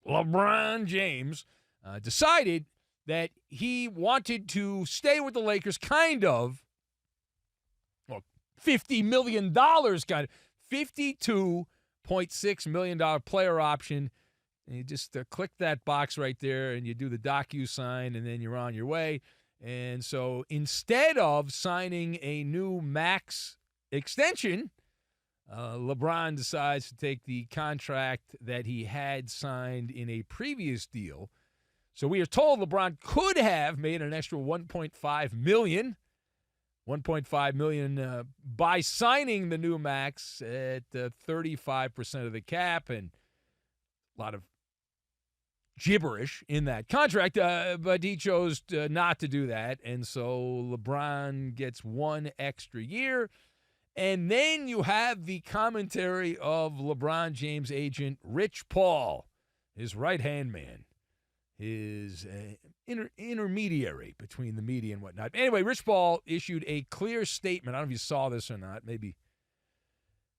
LeBron James, decided that he wanted to stay with the Lakers kind of, well, $50 million kind of, $52.6 million player option. And you just click that box right there and you do the DocuSign and then you're on your way. And so instead of signing a new max extension, LeBron decides to take the contract that he had signed in a previous deal. So we are told LeBron could have made an extra $1.5 million by signing the new max at 35% of the cap, and a lot of gibberish in that contract, but he chose not to do that, and so LeBron gets one extra year. And then you have the commentary of LeBron James' agent, Rich Paul, his right-hand man, his intermediary between the media and whatnot. Anyway, Rich Paul issued a clear statement. I don't know if you saw this or not. Maybe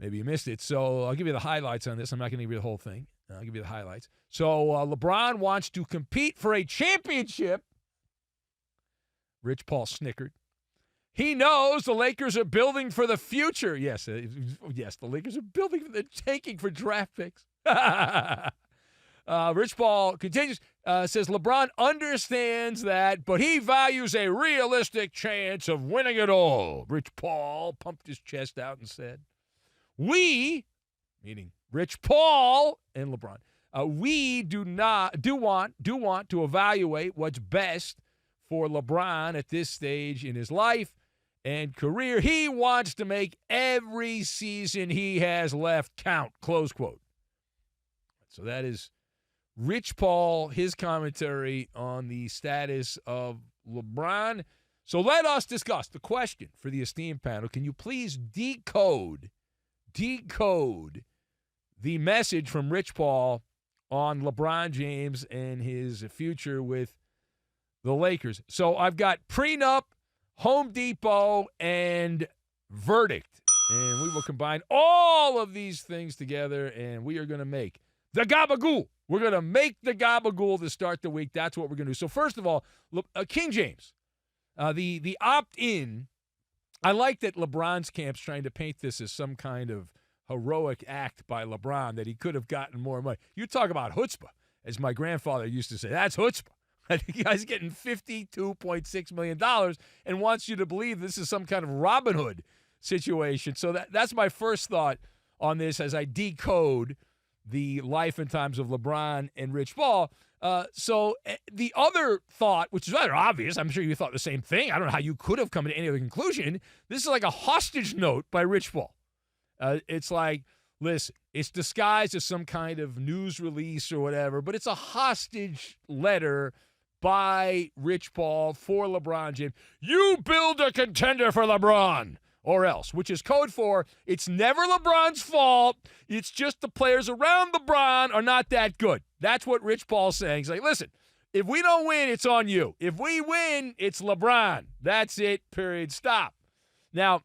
you missed it. So I'll give you the highlights on this. I'm not going to give you the whole thing. I'll give you the highlights. So LeBron wants to compete for a championship. Rich Paul snickered. He knows the Lakers are building for the future. Yes, the Lakers are building, they're tanking for draft picks. Rich Paul continues, says LeBron understands that, but he values a realistic chance of winning it all. Rich Paul pumped his chest out and said, we, meaning Rich Paul and LeBron, we do want to evaluate what's best for LeBron at this stage in his life and career. He wants to make every season he has left count, close quote. So that is Rich Paul, his commentary on the status of LeBron. So let us discuss the question for the esteemed panel. Can you please decode the message from Rich Paul on LeBron James and his future with the Lakers? So I've got prenup, Home Depot, and verdict. And we will combine all of these things together, and we are going to make the gabagool. We're going to make the gabagool to start the week. That's what we're going to do. So first of all, King James, the opt-in, I like that LeBron's camp's trying to paint this as some kind of heroic act by LeBron, that he could have gotten more money. You talk about chutzpah, as my grandfather used to say. That's chutzpah. The guy's getting $52.6 million and wants you to believe this is some kind of Robin Hood situation. So that's my first thought on this as I decode the life and times of LeBron and Rich Paul. So the other thought, which is rather obvious, I'm sure you thought the same thing. I don't know how you could have come to any other conclusion. This is like a hostage note by Rich Paul. It's like, listen, it's disguised as some kind of news release or whatever, but it's a hostage letter by Rich Paul for LeBron James. You build a contender for LeBron or else, which is code for it's never LeBron's fault. It's just the players around LeBron are not that good. That's what Rich Paul's saying. He's like, listen, if we don't win, it's on you. If we win, it's LeBron. That's it, period, stop. Now,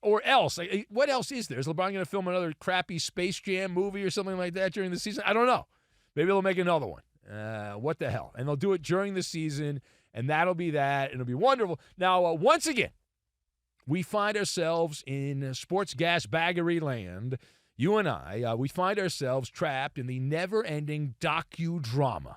or else, what else is there? Is LeBron going to film another crappy Space Jam movie or something like that during the season? I don't know. Maybe they'll make another one. What the hell? And they'll do it during the season, and that'll be that, and it'll be wonderful. Now, once again, we find ourselves in sports gas baggery land. You and I, we find ourselves trapped in the never-ending docudrama,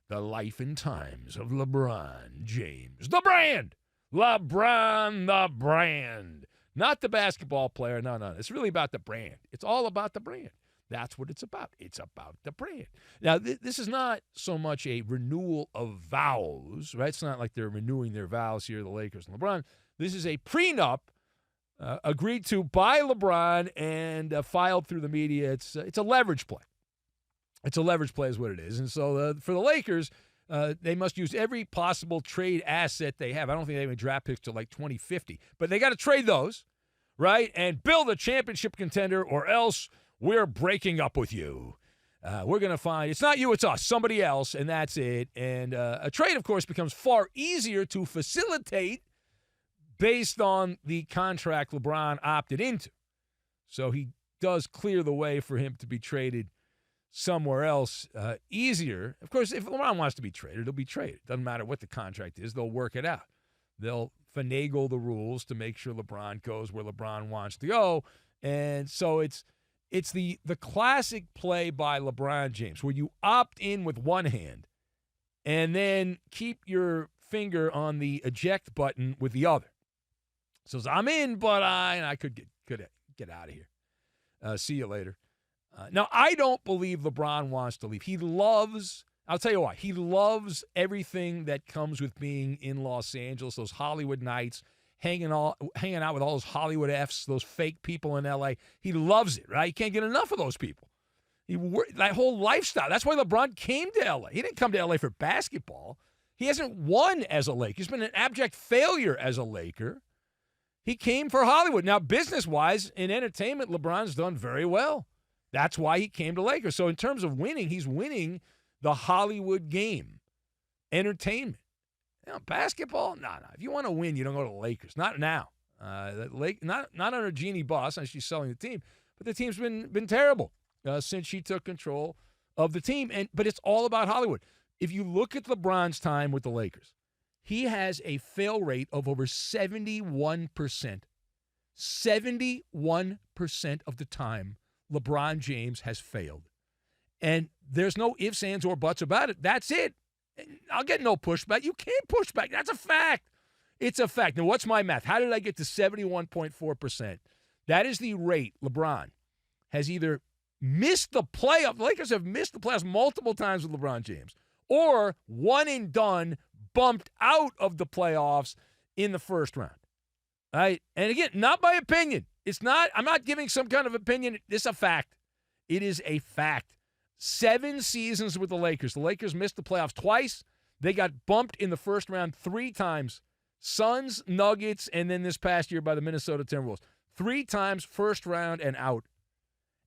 the life and times of LeBron James. The brand! LeBron the brand. Not the basketball player. No. It's really about the brand. It's all about the brand. That's what it's about. It's about the brand. Now, this is not so much a renewal of vows, right? It's not like they're renewing their vows here, the Lakers and LeBron. This is a prenup agreed to by LeBron and filed through the media. It's a leverage play. It's a leverage play is what it is. And so for the Lakers, they must use every possible trade asset they have. I don't think they have any draft picks till like 2050. But they got to trade those, right, and build a championship contender, or else we're breaking up with you. We're going to find, it's not you, it's us, somebody else, and that's it. And a trade, of course, becomes far easier to facilitate based on the contract LeBron opted into. So he does clear the way for him to be traded somewhere else easier. Of course, if LeBron wants to be traded, he'll be traded. Doesn't matter what the contract is. They'll work it out. They'll finagle the rules to make sure LeBron goes where LeBron wants to go. And so it's the classic play by LeBron James where you opt in with one hand and then keep your finger on the eject button with the other. So I'm in, but I could get out of here. See you later. Now, I don't believe LeBron wants to leave. I'll tell you why. He loves everything that comes with being in Los Angeles, those Hollywood nights, hanging out with all those Hollywood Fs, those fake people in L.A. He loves it, right? He can't get enough of those people. That whole lifestyle. That's why LeBron came to L.A. He didn't come to L.A. for basketball. He hasn't won as a Laker. He's been an abject failure as a Laker. He came for Hollywood. Now, business-wise, in entertainment, LeBron's done very well. That's why he came to Lakers. So in terms of winning, he's winning the Hollywood game. Entertainment. Basketball? No. If you want to win, you don't go to the Lakers. Not now. Not under Jeannie Buss, and she's selling the team. But the team's been terrible since she took control of the team. But it's all about Hollywood. If you look at LeBron's time with the Lakers, he has a fail rate of over 71%. 71% of the time, LeBron James has failed. And there's no ifs, ands, or buts about it. That's it. I'll get no pushback. You can't push back. That's a fact. It's a fact. Now, what's my math? How did I get to 71.4%? That is the rate LeBron has either missed the playoff. The Lakers have missed the playoffs multiple times with LeBron James, or one and done, bumped out of the playoffs in the first round. All right? And again, not my opinion. I'm not giving some kind of opinion. It's a fact. It is a fact. 7 seasons with the Lakers. The Lakers missed the playoffs twice. They got bumped in the first round 3 times. Suns, Nuggets, and then this past year by the Minnesota Timberwolves. 3 times first round and out.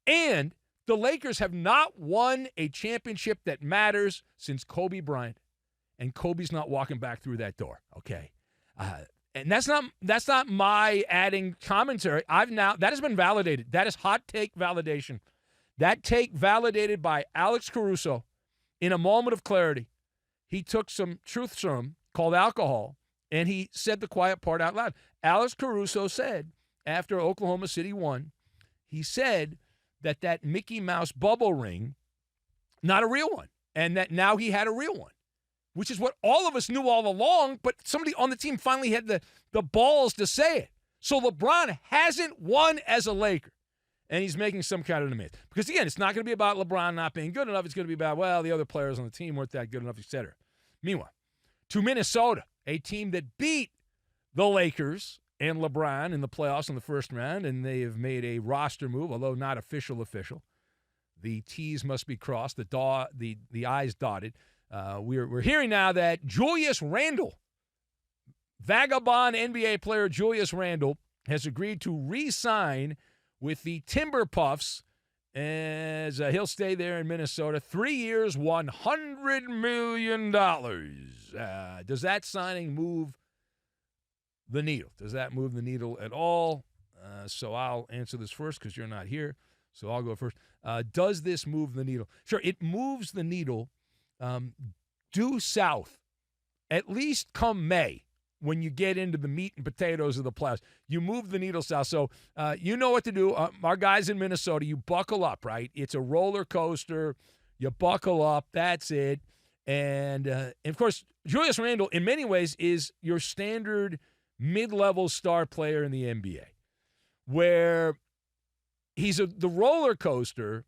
And the Lakers have not won a championship that matters since Kobe Bryant. And Kobe's not walking back through that door, okay? And that's not my adding commentary. That has been validated. That is hot take validation. That take validated by Alex Caruso in a moment of clarity. He took some truth serum called alcohol, and he said the quiet part out loud. Alex Caruso said, after Oklahoma City won, he said that Mickey Mouse bubble ring, not a real one, and that now he had a real one, which is what all of us knew all along, but somebody on the team finally had the balls to say it. So LeBron hasn't won as a Laker, and he's making some kind of demand. Because, again, it's not going to be about LeBron not being good enough. It's going to be about, well, the other players on the team weren't that good enough, etc. Meanwhile, to Minnesota, a team that beat the Lakers and LeBron in the playoffs in the first round, and they have made a roster move, although not official. The T's must be crossed, the I's dotted. We're hearing now that Julius Randle, vagabond NBA player Julius Randle, has agreed to re-sign with the Timber Puffs as he'll stay there in Minnesota. 3 years, $100 million. Does that signing move the needle? Does that move the needle at all? So I'll answer this first because you're not here. So I'll go first. Does this move the needle? Sure, it moves the needle due south, at least come May, when you get into the meat and potatoes of the playoffs. You move the needle south. So you know what to do. Our guys in Minnesota, you buckle up, right? It's a roller coaster. You buckle up. That's it. And of course, Julius Randle, in many ways, is your standard mid-level star player in the NBA, where he's the roller coaster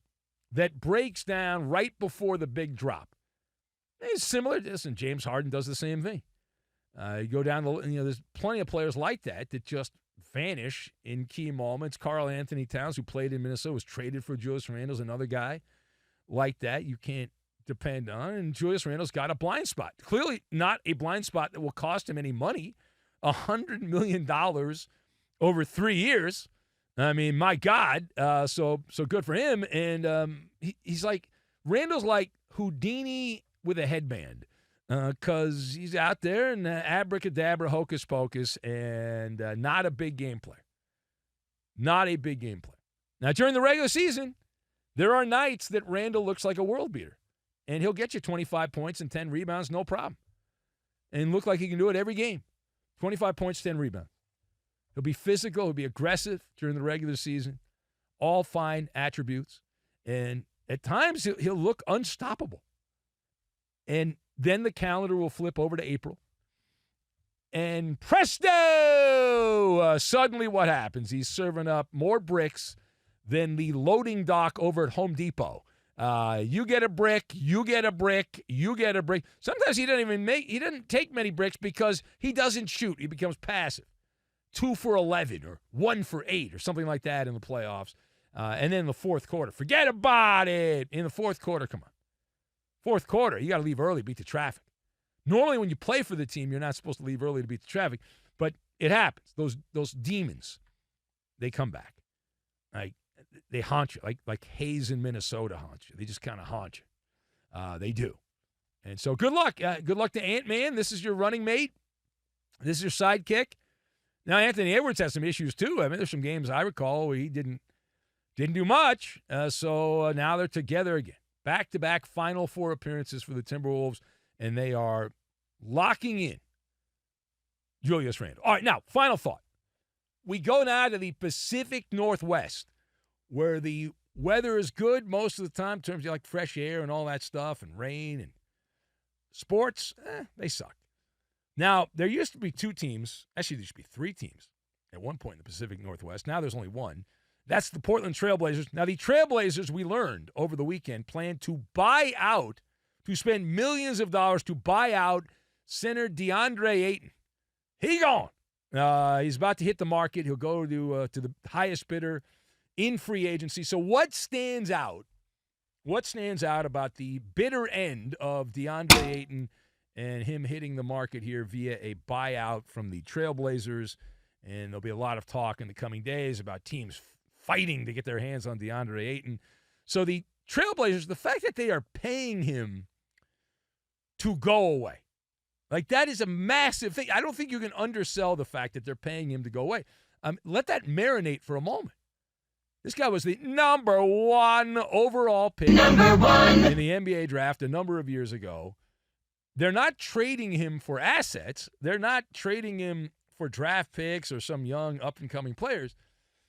that breaks down right before the big drop. It's similar to this, and James Harden does the same thing. You go down there's plenty of players like that just vanish in key moments. Karl Anthony Towns, who played in Minnesota, was traded for Julius Randle, another guy like that you can't depend on. And Julius Randle's got a blind spot. Clearly not a blind spot that will cost him any money. $100 million over 3 years. I mean, my God. So good for him. And he's like, Randle's like Houdini with a headband. Because he's out there and abracadabra, hocus pocus, and not a big game player. Not a big game player. Now, during the regular season, There are nights that Randall looks like a world beater, and he'll get you 25 points and 10 rebounds, no problem, and look like he can do it every game. 25 points, 10 rebounds. He'll be physical. He'll be aggressive during the regular season. All fine attributes. And at times, he'll look unstoppable. And then the calendar will flip over to April. And presto! Suddenly what happens? He's serving up more bricks than the loading dock over at Home Depot. You get a brick, you get a brick, you get a brick. Sometimes he doesn't take many bricks because he doesn't shoot. He becomes passive. 2 for 11 or 1 for 8 or something like that in the playoffs. And then in the fourth quarter, forget about it. In the fourth quarter, come on. Fourth quarter, you got to leave early, beat the traffic. Normally when you play for the team, you're not supposed to leave early to beat the traffic, but it happens. Those demons, they come back. They haunt you, like Hayes in Minnesota haunts you. They just kind of haunt you. They do. And so good luck. Good luck to Ant-Man. This is your running mate. This is your sidekick. Now, Anthony Edwards has some issues, too. I mean, there's some games I recall where he didn't do much. So now they're together again. Back-to-back Final Four appearances for the Timberwolves, and they are locking in Julius Randle. All right, now, final thought. We go now to the Pacific Northwest, where the weather is good most of the time in terms of like fresh air and all that stuff and rain and sports. They suck. Now, there used to be 2 teams. Actually, there used to be 3 teams at one point in the Pacific Northwest. Now there's only 1. That's the Portland Trailblazers. Now, the Trailblazers, we learned over the weekend, plan to spend millions of dollars to buy out center DeAndre Ayton. He gone. He's about to hit the market. He'll go to the highest bidder in free agency. So what stands out? What stands out about the bitter end of DeAndre Ayton and him hitting the market here via a buyout from the Trailblazers? And there'll be a lot of talk in the coming days about teams fighting to get their hands on DeAndre Ayton. So the Trailblazers, the fact that they are paying him to go away, like that is a massive thing. I don't think you can undersell the fact that they're paying him to go away. Let that marinate for a moment. This guy was the number 1 overall pick in the NBA draft a number of years ago. They're not trading him for assets. They're not trading him for draft picks or some young up-and-coming players.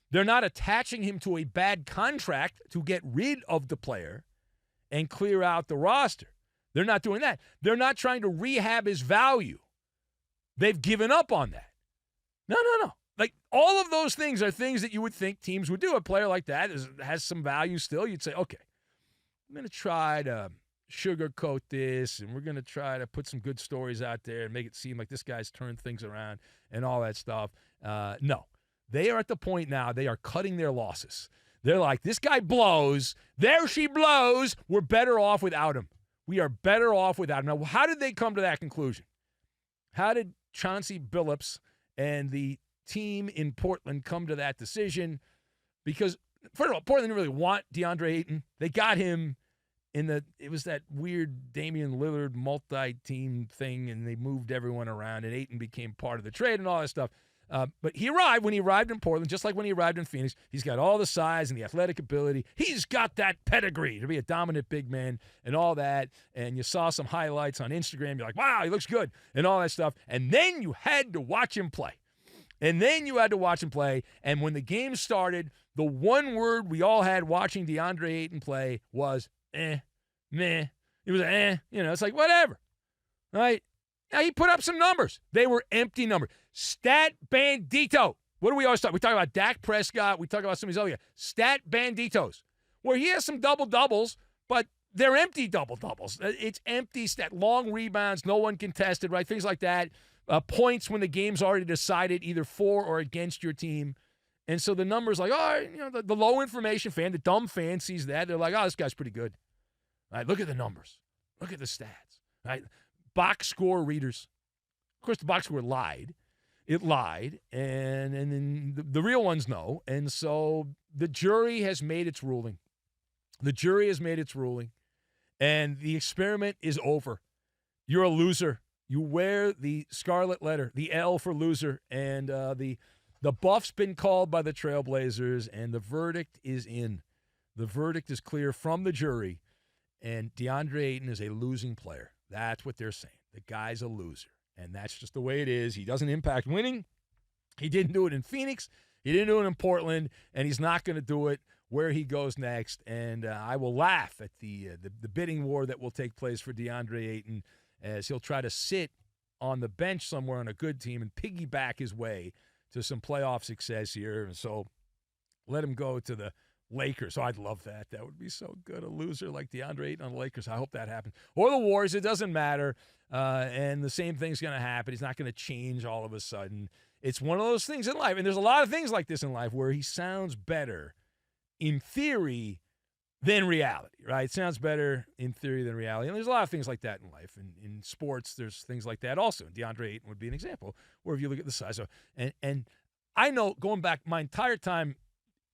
They're not attaching him to a bad contract to get rid of the player and clear out the roster. They're not doing that. They're not trying to rehab his value. They've given up on that. No. Like, all of those things are things that you would think teams would do. A player like that has some value still. You'd say, okay, I'm going to try to sugarcoat this, and we're going to try to put some good stories out there and make it seem like this guy's turned things around and all that stuff. No. They are at the point now, they are cutting their losses. They're like, this guy blows. There she blows. We're better off without him. We are better off without him. Now, how did they come to that conclusion? How did Chauncey Billups and the team in Portland come to that decision? Because, first of all, Portland didn't really want DeAndre Ayton. They got him it was that weird Damian Lillard multi-team thing, and they moved everyone around, and Ayton became part of the trade and all that stuff. But when he arrived in Portland, just like when he arrived in Phoenix, he's got all the size and the athletic ability. He's got that pedigree to be a dominant big man and all that. And you saw some highlights on Instagram. You're like, wow, he looks good and all that stuff. And then you had to watch him play. And when the game started, the one word we all had watching DeAndre Ayton play was, meh. It was, it's like, whatever. All right? Now, he put up some numbers. They were empty numbers. Stat bandito. What do we always talk? We talk about Dak Prescott. We talk about some of these other guys. Stat banditos. Where he has some double-doubles, but they're empty double-doubles. It's empty stat. Long rebounds. No one contested, right? Things like that. Points when the game's already decided either for or against your team. And so the numbers like, the low information fan, the dumb fan sees that. They're like, this guy's pretty good. All right, look at the numbers. Look at the stats. All right, box score readers. Of course, the box score lied. It lied, and then the real ones know. And so the jury has made its ruling. And the experiment is over. You're a loser. You wear the scarlet letter, the L for loser, and the buff's been called by the Trailblazers, and the verdict is in. The verdict is clear from the jury, and DeAndre Ayton is a losing player. That's what they're saying. The guy's a loser, and that's just the way it is. He doesn't impact winning. He didn't do it in Phoenix. He didn't do it in Portland, and he's not going to do it where he goes next. And I will laugh at the bidding war that will take place for DeAndre Ayton as he'll try to sit on the bench somewhere on a good team and piggyback his way to some playoff success here. And so let him go to the Lakers. Oh, I'd love that. That would be so good. A loser like DeAndre Ayton on the Lakers. I hope that happens. Or the Warriors. It doesn't matter. And the same thing's going to happen. He's not going to change all of a sudden. It's one of those things in life. And there's a lot of things like this in life where he sounds better in theory than reality, right? It sounds better in theory than reality. And there's a lot of things like that in life. And in sports, there's things like that also. DeAndre Ayton would be an example where if you look at the size of and I know going back my entire time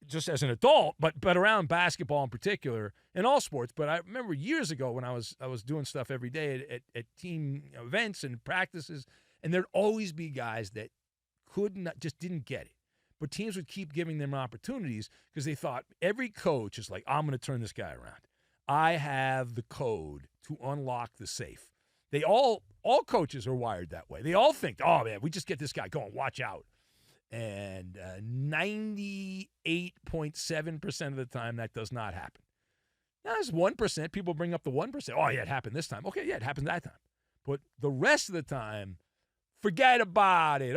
just as an adult, but around basketball in particular, in all sports. But I remember years ago when I was doing stuff every day at team events and practices, and there'd always be guys that just didn't get it. But teams would keep giving them opportunities because they thought every coach is like, I'm going to turn this guy around. I have the code to unlock the safe. They all coaches are wired that way. They all think, oh man, we just get this guy going, watch out. And 98.7% of the time, that does not happen. Now, there's 1%. People bring up the 1%. Oh, yeah, it happened this time. Okay, yeah, it happened that time. But the rest of the time, forget about it.